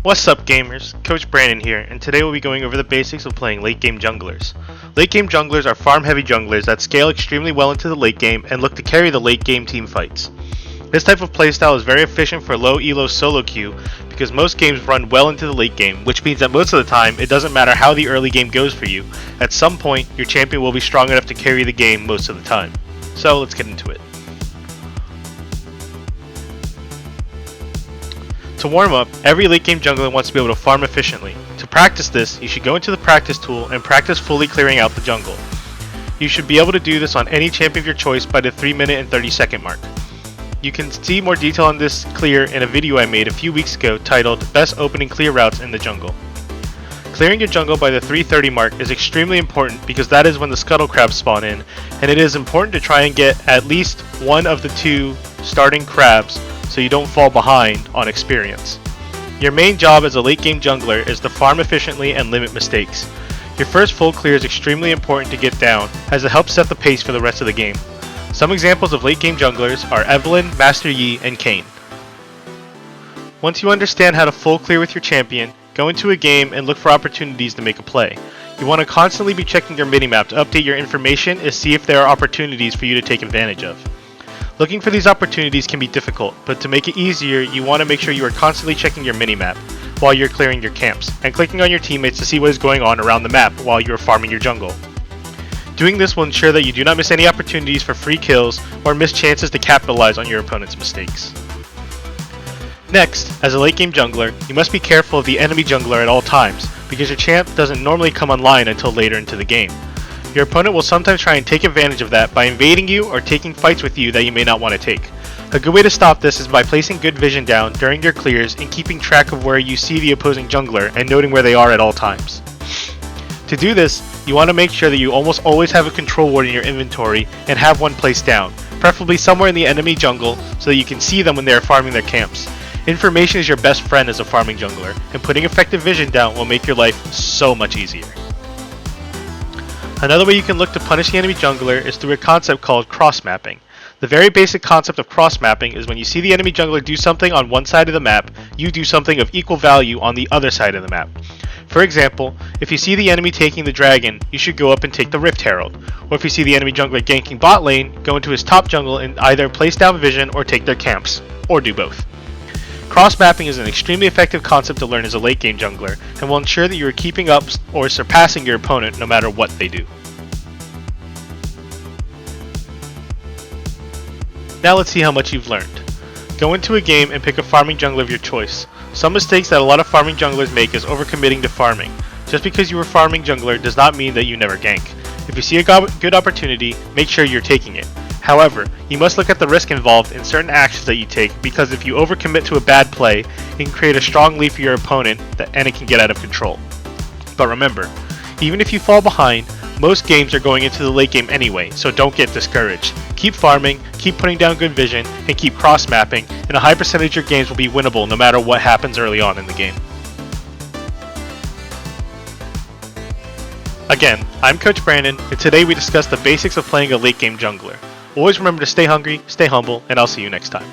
What's up gamers, Coach Brandon here, and today we'll be going over the basics of playing late game junglers. Late game junglers are farm heavy junglers that scale extremely well into the late game and look to carry the late game team fights. This type of playstyle is very efficient for low elo solo queue because most games run well into the late game, which means that most of the time it doesn't matter how the early game goes for you, at some point your champion will be strong enough to carry the game most of the time. So let's get into it. To warm up, every late game jungler wants to be able to farm efficiently. To practice this, you should go into the practice tool and practice fully clearing out the jungle. You should be able to do this on any champion of your choice by the 3-minute and 30-second mark. You can see more detail on this clear in a video I made a few weeks ago titled Best Opening Clear Routes in the Jungle. Clearing your jungle by the 3:30 mark is extremely important because that is when the scuttle crabs spawn in, and it is important to try and get at least one of the two starting crabs so you don't fall behind on experience. Your main job as a late game jungler is to farm efficiently and limit mistakes. Your first full clear is extremely important to get down as it helps set the pace for the rest of the game. Some examples of late game junglers are Evelynn, Master Yi, and Kayn. Once you understand how to full clear with your champion, go into a game and look for opportunities to make a play. You want to constantly be checking your minimap to update your information and see if there are opportunities for you to take advantage of. Looking for these opportunities can be difficult, but to make it easier, you want to make sure you are constantly checking your minimap while you're clearing your camps, and clicking on your teammates to see what is going on around the map while you are farming your jungle. Doing this will ensure that you do not miss any opportunities for free kills or miss chances to capitalize on your opponent's mistakes. Next, as a late game jungler, you must be careful of the enemy jungler at all times, because your champ doesn't normally come online until later into the game. Your opponent will sometimes try and take advantage of that by invading you or taking fights with you that you may not want to take. A good way to stop this is by placing good vision down during your clears and keeping track of where you see the opposing jungler and noting where they are at all times. To do this, you want to make sure that you almost always have a control ward in your inventory and have one placed down, preferably somewhere in the enemy jungle so that you can see them when they are farming their camps. Information is your best friend as a farming jungler, and putting effective vision down will make your life so much easier. Another way you can look to punish the enemy jungler is through a concept called cross-mapping. The very basic concept of cross-mapping is when you see the enemy jungler do something on one side of the map, you do something of equal value on the other side of the map. For example, if you see the enemy taking the dragon, you should go up and take the Rift Herald. Or if you see the enemy jungler ganking bot lane, go into his top jungle and either place down vision or take their camps, or do both. Cross-mapping is an extremely effective concept to learn as a late game jungler, and will ensure that you are keeping up or surpassing your opponent no matter what they do. Now let's see how much you've learned. Go into a game and pick a farming jungler of your choice. Some mistakes that a lot of farming junglers make is overcommitting to farming. Just because you are farming jungler does not mean that you never gank. If you see a good opportunity, make sure you're taking it. However, you must look at the risk involved in certain actions that you take, because if you overcommit to a bad play, it can create a strong lead for your opponent and it can get out of control. But remember, even if you fall behind, most games are going into the late game anyway, so don't get discouraged. Keep farming, keep putting down good vision, and keep cross-mapping, and a high percentage of your games will be winnable no matter what happens early on in the game. Again, I'm Coach Brandon, and today we discussed the basics of playing a late game jungler. Always remember to stay hungry, stay humble, and I'll see you next time.